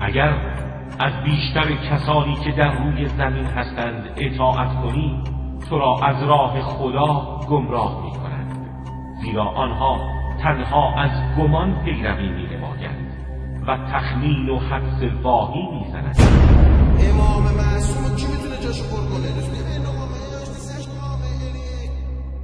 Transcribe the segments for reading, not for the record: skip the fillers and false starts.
اگر از بیشتر کسانی که در روی زمین هستند اطاعت کنی تو را از راه خدا گمراه می کنند، زیرا آنها تنها از گمان پیروی می نمایند و تخمین و حدس واهی می زنند. امام معصوم کی میتونه جاشو پر کنه؟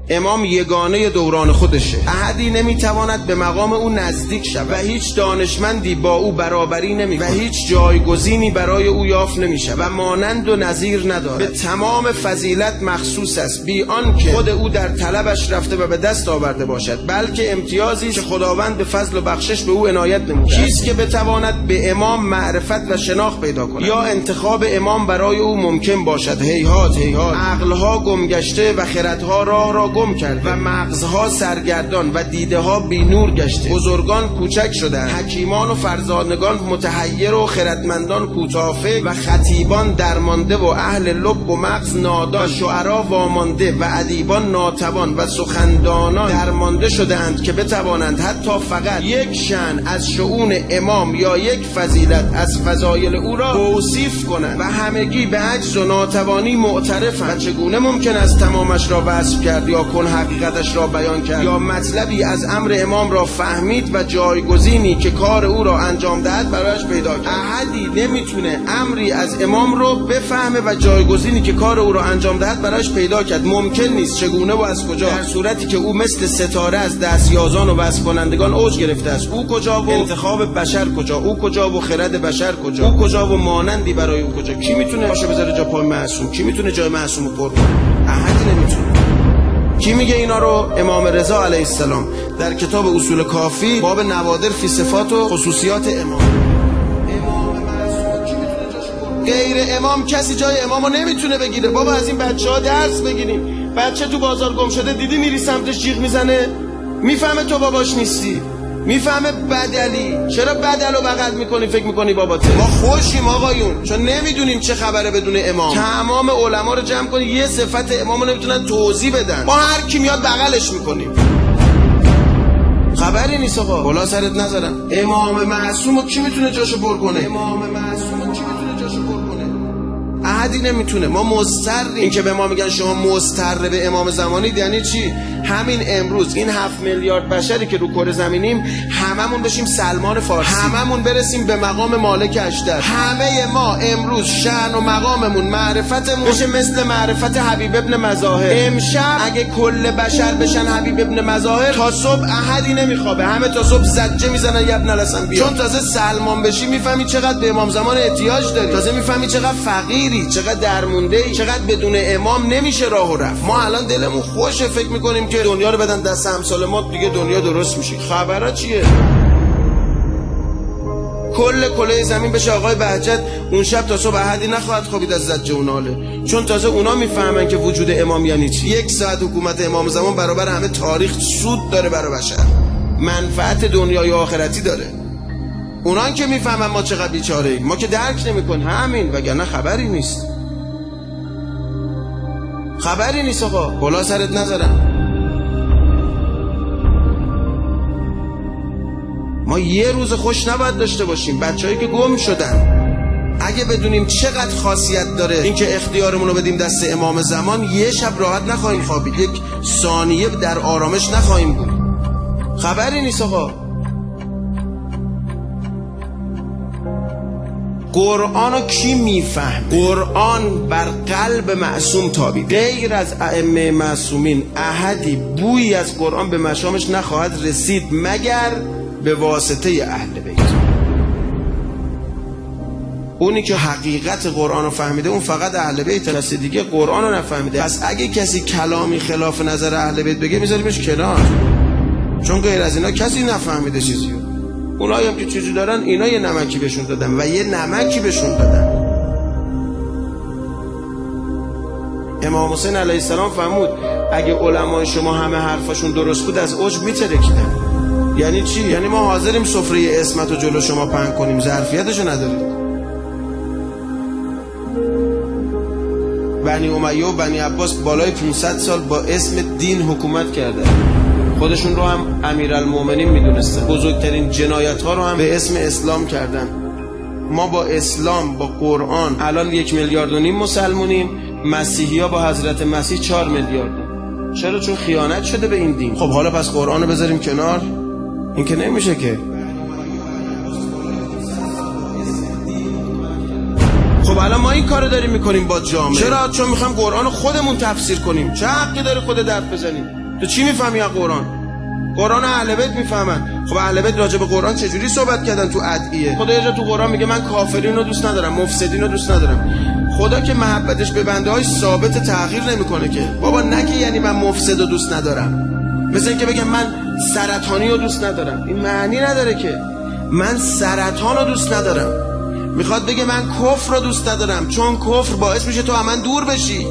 امام یگانه دوران خودشه، احدی نمیتواند به مقام او نزدیک شود و هیچ دانشمندی با او برابری نمی‌کند و هیچ جایگزینی برای او یافت نمی‌شود و مانند و نظیر ندارد. به تمام فضیلت مخصوص است، بی آنکه خود او در طلبش رفته و به دست آورده باشد، بلکه امتیازی که خداوند به فضل و بخشش به او عنایت نموده. کیست که بتواند به امام معرفت و شناخت پیدا کند یا انتخاب امام برای او ممکن باشد؟ هیهات هیهات. عقلها گم گشته و خردها راه را گم کرده و مغزها سرگردان و دیده ها بی نور گشته. بزرگان کوچک شدند، حکیمان و فرزانگان متحیر و خردمندان کوتاه و خطیبان درمانده و اهل لب و مغز نادان و شعرا وامانده و ادیبان ناتوان و سخندانان درمانده شده‌اند که بتوانند حتی فقط یک شأن از شؤون امام یا یک فضیلت از فضایل او را توصیف کنند و همگی به عجز و ناتوانی معترفند. چگونه ممکن است تمامش را وصف کرد یا کن حقیقتش را بیان کرد یا مطلبی از امر امام را فهمید و جایگزینی که کار او را انجام دهد برایش پیدا کرد؟ احدی نمیتونه امری از امام رو بفهمه و جایگزینی که کار او را انجام دهد برایش پیدا کرد. ممکن نیست. چگونه و از کجا؟ در صورتی که او مثل ستاره از دستیازان و وصف کنندگان اوج گرفته است. او کجا و انتخاب بشر کجا؟ او کجا و خرد بشر کجا؟ او کجا و مانندی برای او کجا؟ کی میتونه باشه بذاره جا پای معصوم؟ کی میتونه جای معصوم رو پر کنه؟ احدی نمیتونه. کی میگه اینا رو؟ امام رضا علیه السلام در کتاب اصول کافی باب نوادر فی صفات و خصوصیات امام. غیر امام کسی جای امامو نمیتونه بگیره. بابا از این بچه‌ها درس بگیریم. بچه تو بازار گم شده دیدی میری سمتش جیغ میزنه، میفهمه تو باباش نیستی، میفهمه بدلی. چرا بدل رو بغل میکنی فکر میکنی باباته؟ ما خوشیم آقایون چون نمیدونیم چه خبره بدون امام. تمام علما رو جمع کنی یه صفت امامو نمیتونن توضیح بدن، ما هر کی میاد بغلش میکنیم. خبری نیست آقا. بلا سرت نذارم. امام معصومو کی میتونه جاشو پر کنه؟ امام معصومو کی میتونه جاشو پر کنه؟ احدی نمیتونه. ما مضطریم. این که به ما میگن شما مضطر به امام زمانی یعنی چی؟ همین امروز این 7 میلیارد بشری که رو کره زمینیم هممون بشیم سلمان فارسی، هممون برسیم به مقام مالک اشتر، همه ما امروز شأن و مقاممون معرفتمون بشه مثل معرفت حبیب ابن مظاهر. امشب اگه کل بشر بشن حبیب ابن مظاهر تا صبح احدی نمیخوابه، همه تا صبح زجه میزنن یبن الحسن بیا. چون تازه سلمان بشی میفهمی چقدر به امام زمان احتیاج داری، تازه میفهمی چقدر فقیری، چقدر درمونده ای، چقدر بدون امام نمیشه راهو رفت. ما الان دلمون خوشه فکر میکنیم که دنیا رو بدن دست امثال ما دیگه دنیا درست میشه. خبرها چیه؟ کله زمین بشه آقای بهجت اون شب تا صبح احدی نخواهد خوابید از زجه و ناله، چون تازه اونا میفهمن که وجود امام یعنی چی. 1 ساعت حکومت امام زمان برابر همه تاریخ سود داره برای بشر، منفعت دنیای آخرتی داره. اونا که میفهمن ما چقدر بیچاره ایم، ما که درک نمیکنیم. همین، وگرنه خبری نیست. خبری نیست آقا. بلا سرت نذارم. ما یه روز خوش نباید داشته باشیم. بچه‌هایی که گم شدن اگه بدونیم چقدر خاصیت داره اینکه اختیارمون رو بدیم دست امام زمان، یه شب راحت نخواهیم خوابید، 1 ثانیه در آرامش نخواهیم بود. خبری نیست آقا. قرآن رو کی میفهم؟ قرآن بر قلب معصوم تابید. غیر از ائمه معصومین احدی بویی از قرآن به مشامش نخواهد رسید مگر به واسطه اهل بیت. اونی که حقیقت قرآن رو فهمیده اون فقط اهل بیت، کسی دیگه قرآن رو نفهمیده. پس اگه کسی کلامی خلاف نظر اهل بیت بگه میذاریمش کنار، چون غیر از اینا کسی نفهمیده چیزیو. اونایی هم که چیزی دارن اینا یه نمکی بهشون دادن و یه نمکی بهشون دادن. امام حسین علیه السلام فرمود اگه علمای شما همه حرفاشون درست بود از عجب میترکیدن. یعنی چی؟ یعنی ما حاضریم سفره عصمت رو جلو شما پهن کنیم، ظرفیتشو ندارید. بنی امیه و بنی عباس بالای 500 سال با اسم دین حکومت کردن، خودشون رو هم امیرالمومنین میدونستن، بزرگترین جنایت ها رو هم به اسم اسلام کردن. ما با اسلام با قرآن الان 1,5 میلیارد مسلمونیم، مسیحی ها با حضرت مسیح 4 میلیارد. چرا؟ چون خیانت شده به این دین. خب حالا پس قرآن رو بذاریم کنار؟ این که نمیشه که. خب الان ما این کارو داریم میکنیم با جامعه. چرا؟ چون میخوام قرآن رو خودمون تفسیر کنیم. چه حقی داره خودت حرف بزنی؟ تو چی میفهمی از قرآن؟ قرآن اهل بیت میفهمن. خب اهل بیت راجع به قرآن چجوری صحبت کردن تو ادعیه؟ خدا یه جا تو قرآن میگه من کافرین رو دوست ندارم، مفسدین رو دوست ندارم. خدا که محبتش به بنده های ثابت تغییر نمیکنه که. بابا نگی یعنی من مفسد رو دوست ندارم. مثل اینکه بگم من سرطانی رو دوست ندارم. این معنی نداره که. من سرطان رو دوست ندارم. میخواد بگه من کفر رو دوست ندارم، چون کفر باعث میشه تو من دور بشی.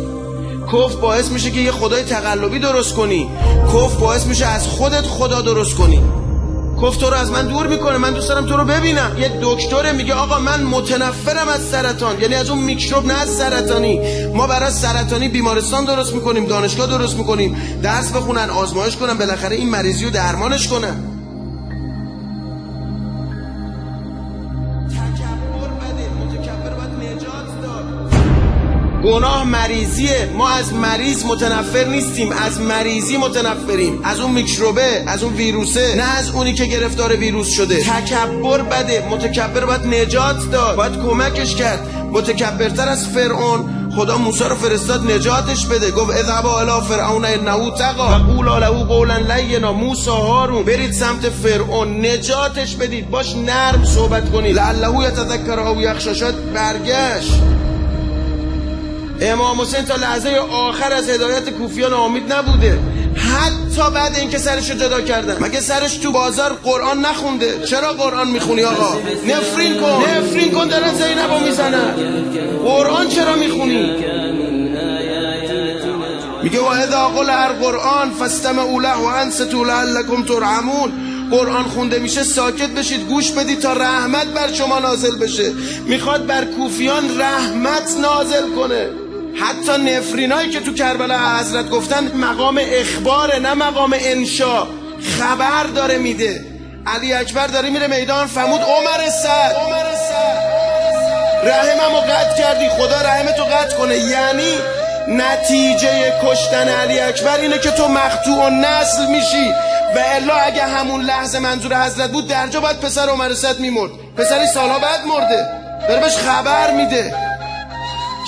کفر باعث میشه که یه خدای تقلبی درست کنی. کفر باعث میشه از خودت خدا درست کنی. کفر تو رو از من دور میکنه. من دوست دارم تو رو ببینم. یه دکتر میگه آقا من متنفرم از سرطان، یعنی از اون میکروب، نه از سرطانی. ما برای سرطانی بیمارستان درست میکنیم، دانشگاه درست میکنیم، درس بخونن، آزمایش کنن، بالاخره این مریضی رو درمانش کنن. گناه مریضیه. ما از مریض متنفر نیستیم، از مریضی متنفریم. از اون میکروبه، از اون ویروسه، نه از اونی که گرفتار ویروس شده. تکبر بده. متکبر باید نجات داد، باید کمکش کرد. متکبرتر از فرعون خدا موسی رو فرستاد نجاتش بده. گفت اذهبا الی فرعون انه طغی فقولا له قولا لینا. موسی، هارون، برید سمت فرعون، نجاتش بدید، باش نرم صحبت کنید. لعله یتذکر او یخشی. شاید برگشت. امام حسین تا لحظه آخر از هدایت کوفیان امید نبوده، حتی بعد اینکه سرش رو جدا کردن. مگه سرش تو بازار قرآن نخونده؟ چرا قرآن میخونی آقا؟ نفرین کن، نفرین کن، دارن زینب رو میزنن. قرآن چرا میخونی؟ میگه و اذا قرئ القرآن فاستمعوا له وانصتوا لعلکم ترحمون. قرآن خونده میشه ساکت بشید، گوش بدید تا رحمت بر شما نازل بشه. میخواد بر کوفیان رحمت نازل کنه. حتی نفرینایی که تو کربلا حضرت گفتن مقام اخباره، نه مقام انشا. خبر داره میده. علی اکبر داره میره میدان، فرمود عمر سعد رحممو قطع کردی، خدا رحمتو قطع کنه. یعنی نتیجه کشتن علی اکبر اینه که تو مقطوع النسل میشی. و الا اگه همون لحظه منظور حضرت بود درجا باید پسر عمر سعد میمرد. پسری سالها بعد مرده، داره بهش خبر میده.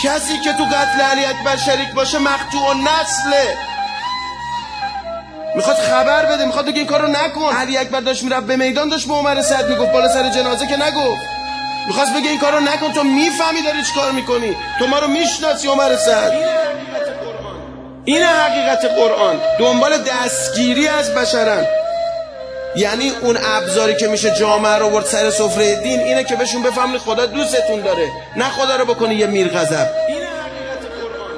کسی که تو قتل علی اکبر شریک باشه مقطوع النسله. میخواد خبر بده، میخواد بگه این کارو نکن. علی اکبر داشت میرفت به میدان، داشت به عمر سعد میگفت بالا سر جنازه که نگفت. میخواست بگه این کارو نکن، تو میفهمی داری چیکار میکنی، تو ما رو میشناسی عمر سعد. اینه حقیقت قرآن. دنبال دستگیری از بشرن. یعنی اون ابزاری که میشه جامعه رو برد سر سفره دین اینه که بهشون بفهمید خدا دوستتون داره، نه خدا رو بکنی یه میرغضب. اینه حقیقت قرآن.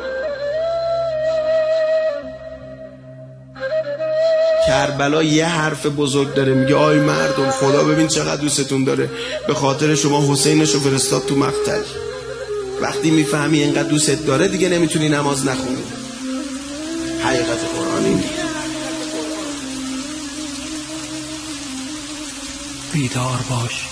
کربلا یه حرف بزرگ داره، میگه آی مردم خدا ببین چقدر دوستتون داره، به خاطر شما حسینش رو فرستاد تو مقتل. وقتی میفهمی اینقدر دوستت داره دیگه نمیتونی نماز نخونی. حقیقت قرآنی. بیدار باش.